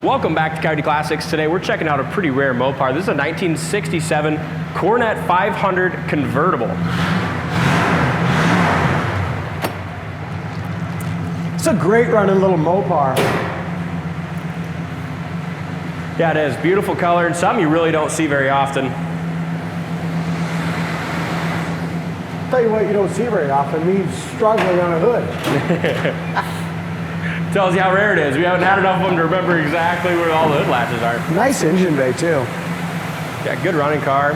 Welcome back to Coyote Classics. Today we're checking out a pretty rare Mopar. This is a 1967 Coronet 500 convertible. It's a great running little Mopar. Yeah, it is. Beautiful color and something you really don't see very often. Tell you what you don't see very often, me struggling on a hood. Tells you how rare it is. We haven't had enough of them to remember exactly where all the hood latches are. Nice engine bay too. Yeah, good running car.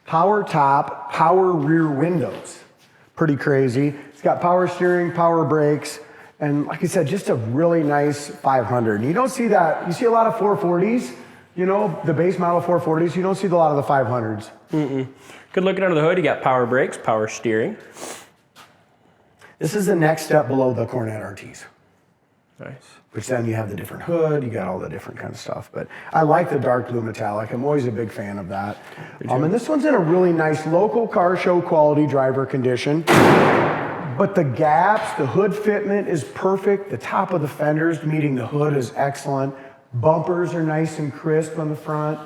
Power top, power rear windows. Pretty crazy. It's got power steering, power brakes, and like I said, just a really nice 500. You don't see that. You see a lot of 440s, you know, the base model 440s. You don't see a lot of the 500s. Good looking under the hood. You got power brakes, power steering. This is the next step below the Coronet RTs. Nice. Which then you have the different hood, you got all the different kind of stuff. But I like the dark blue metallic. I'm always a big fan of that. And this one's in a really nice local car show quality driver condition. But the gaps, the hood fitment is perfect. The top of the fenders meeting the hood is excellent. Bumpers are nice and crisp on the front.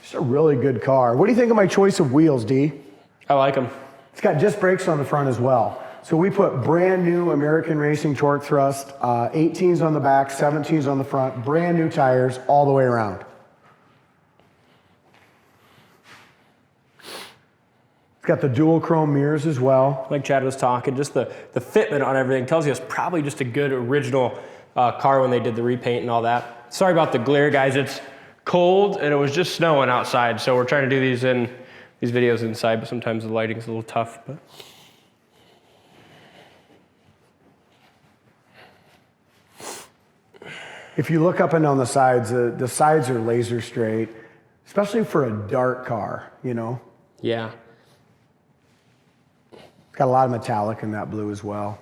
It's a really good car. What do you think of my choice of wheels, D? I like them. It's got disc brakes on the front as well. So we put brand new American Racing Torque Thrust, 18s on the back, 17s on the front, brand new tires all the way around. It's got the dual chrome mirrors as well. Like Chad was talking, just the fitment on everything tells you it's probably just a good original car when they did the repaint and all that. Sorry about the glare, guys. It's cold and it was just snowing outside, so we're trying to do these videos inside, but sometimes the lighting's a little tough. But if you look up and down the sides are laser straight, especially for a dark car, you know? yeah. It's got a lot of metallic in that blue as well.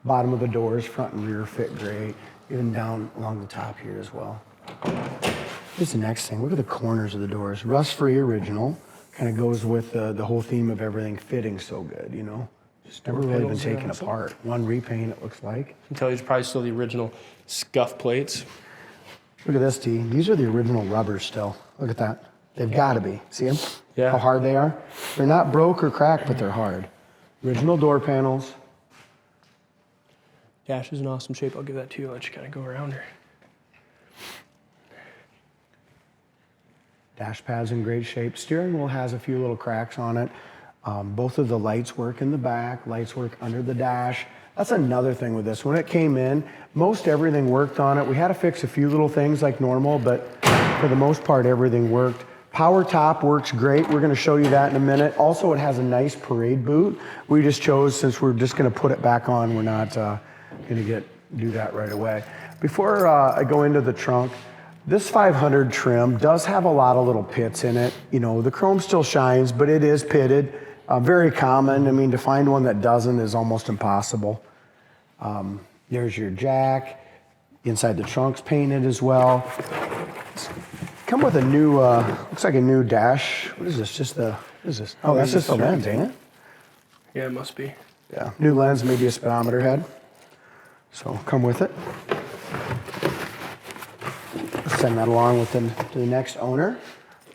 Bottom of the doors, front and rear fit great, even down along the top here as well. Here's the next thing. Look at the corners of the doors. Rust-free original. Kind of goes with the whole theme of everything fitting so good, you know? Just never really been taken apart. One repaint, it looks like. You can tell these are probably still the original scuff plates. Look at this, T. These are the original rubbers still. Look at that. They've got to be. See them? Yeah. How hard they are? They're not broke or cracked, but they're hard. Original door panels. Dash is in awesome shape. I'll give that to you. I'll let you kind of go around her. Dash pad's in great shape. Steering wheel has a few little cracks on it. Both of the lights work in the back. Lights work under the dash. That's another thing with this. When it came in, most everything worked on it. We had to fix a few little things like normal, but for the most part, everything worked. Power top works great. We're going to show you that in a minute. Also, it has a nice parade boot. We just chose, since we're just going to put it back on, we're not going to do that right away. Before I go into the trunk, this 500 trim does have a lot of little pits in it. You know, the chrome still shines, but it is pitted. Very common. I mean, to find one that doesn't is almost impossible. There's your jack. Inside the trunk's painted as well. Come with a new, looks like a new dash. What is this? What is this? Oh, that's just the lens, ain't it? Yeah, it must be. Yeah, new lens, maybe a speedometer head. So come with it. Send that along with them to the next owner.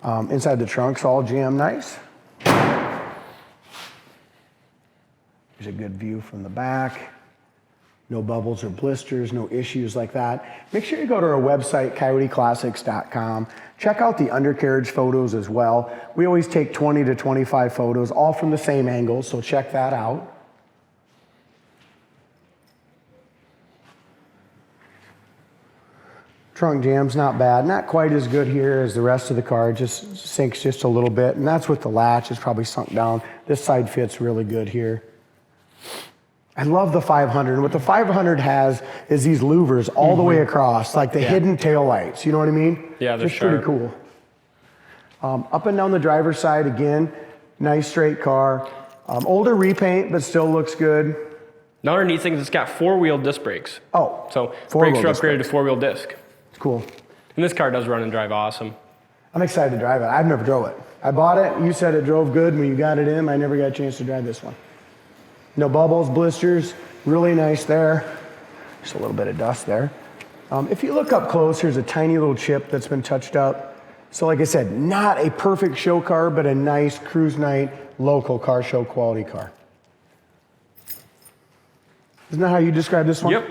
Inside the trunk's all jammed nice. There's a good view from the back. No bubbles or blisters, no issues like that. Make sure you go to our website, coyoteclassics.com. Check out the undercarriage photos as well. We always take 20 to 25 photos, all from the same angle, so check that out. Trunk jam's not bad, not quite as good here as the rest of the car, it just sinks just a little bit, and that's with the latch, it's probably sunk down. This side fits really good here. I love the 500, and what the 500 has is these louvers all the way across, like the hidden tail lights, you know what I mean? Yeah, they're just pretty cool. Up and down the driver's side again, nice straight car. Older repaint, but still looks good. Another neat thing is it's got four-wheel disc brakes. Oh, so brakes are upgraded to four-wheel disc. It's cool. And this car does run and drive awesome. I'm excited to drive it. I've never drove it. I bought it, you said it drove good when you got it in. I never got a chance to drive this one. No bubbles, blisters, really nice there. Just a little bit of dust there. If you look up close, here's a tiny little chip that's been touched up. So like I said, not a perfect show car, but a nice cruise night, local car show quality car. Isn't that how you describe this one? Yep.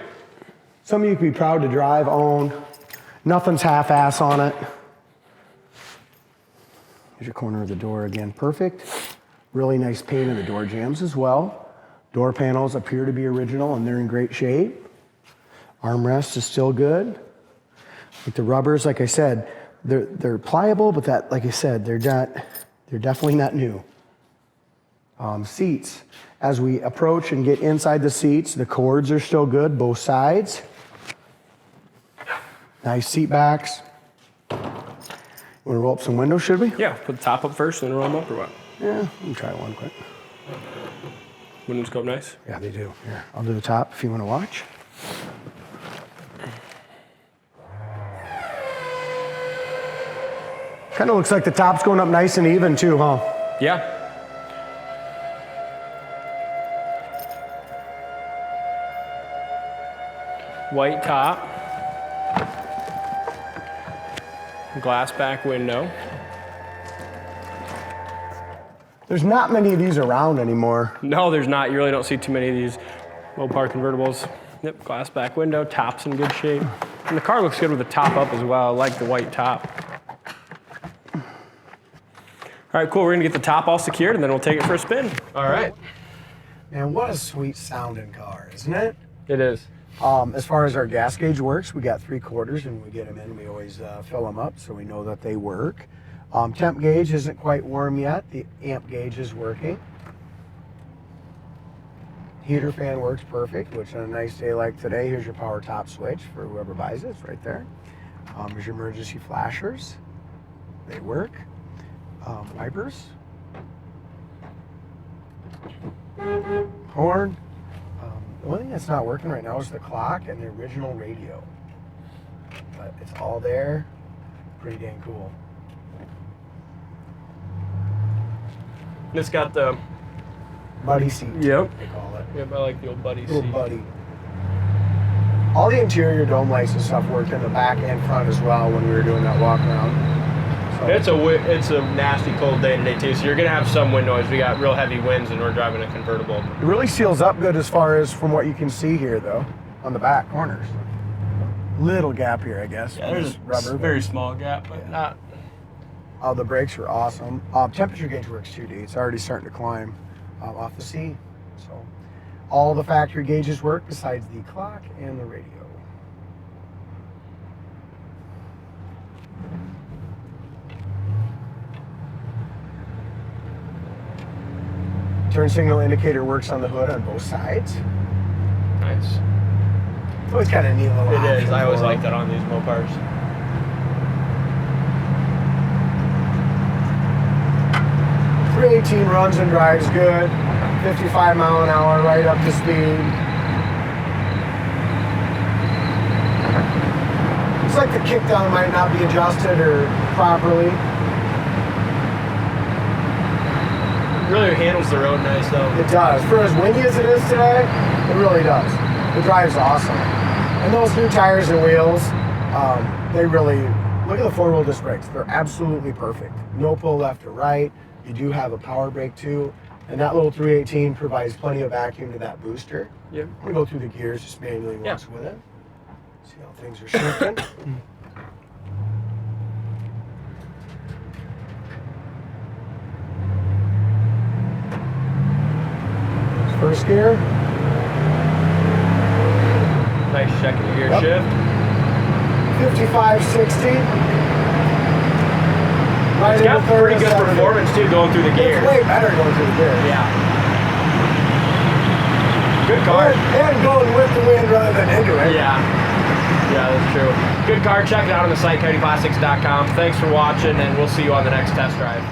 Something you could be proud to drive, own. Nothing's half-ass on it. Here's your corner of the door again, perfect. Really nice paint in the door jambs as well. Door panels appear to be original and they're in great shape. Armrest is still good. Like the rubbers, like I said, they're pliable, but that, like I said, they're definitely not new. Seats, as we approach and get inside the seats, the cords are still good, both sides. Nice seat backs. Want to roll up some windows, should we? Yeah, put the top up first and then roll them up or what? Yeah, let me try one quick. Windows go up nice? Yeah, they do. Here, I'll do the top if you want to watch. Kind of looks like the top's going up nice and even too, huh? Yeah. White top. Glass back window. There's not many of these around anymore. No, there's not. You really don't see too many of these Mopar convertibles. Yep, glass back window, top's in good shape. And the car looks good with the top up as well. I like the white top. All right, cool. We're gonna get the top all secured and then we'll take it for a spin. All right. Man, what a sweet sounding car, isn't it? It is. As far as our gas gauge works, we got 3/4, and when we get them in, we always fill them up so we know that they work. Temp gauge isn't quite warm yet. The amp gauge is working. Heater fan works perfect, which on a nice day like today, here's your power top switch for whoever buys it. It's right there. Here's your emergency flashers. They work. Wipers. Horn. The only thing that's not working right now is the clock and the original radio. But it's all there. Pretty dang cool. It's got the Buddy seat. Yep. They call it. Yep, I like the old buddy Little seat. buddy. All the interior dome lights and stuff worked in the back and front as well when we were doing that walk around. So, It's a nasty cold day today too, so you're gonna have some wind noise. We got real heavy winds and we're driving a convertible. it really seals up good as far as from what you can see here though, on the back corners. Little gap here, I guess. Yeah, there's rubber. a very small gap, but not. Oh, the brakes are awesome. Temperature gauge works too, dude. It's already starting to climb off the seat. So all the factory gauges work besides the clock and the radio. Turn signal indicator works on the hood on both sides. Nice. It's always kind of neat little It is. option I always for like them. that on these Mopars. .318 runs and drives good. 55 mile an hour right up to speed. It's like the kickdown might not be adjusted or properly. It really handles the road nice though. It does. For as windy as it is today, it really does. The drive's awesome. And those new tires and wheels, they really, look at the four-wheel disc brakes. They're absolutely perfect. No pull left or right. You do have a power brake too. And that little 318 provides plenty of vacuum to that booster. Yep. I'm gonna go through the gears just manually once with it. See how things are shifting. First gear. Nice checking the gear Yep. shift. 55, 60. Right It's into got third pretty and good second. performance too going through the It's gears. way better going through the gears. Yeah. Good car. And going with the wind rather than into it. Yeah. Yeah, that's true. Good car. Check it out on the site, coyoteplastics.com. Thanks for watching, and we'll see you on the next test drive.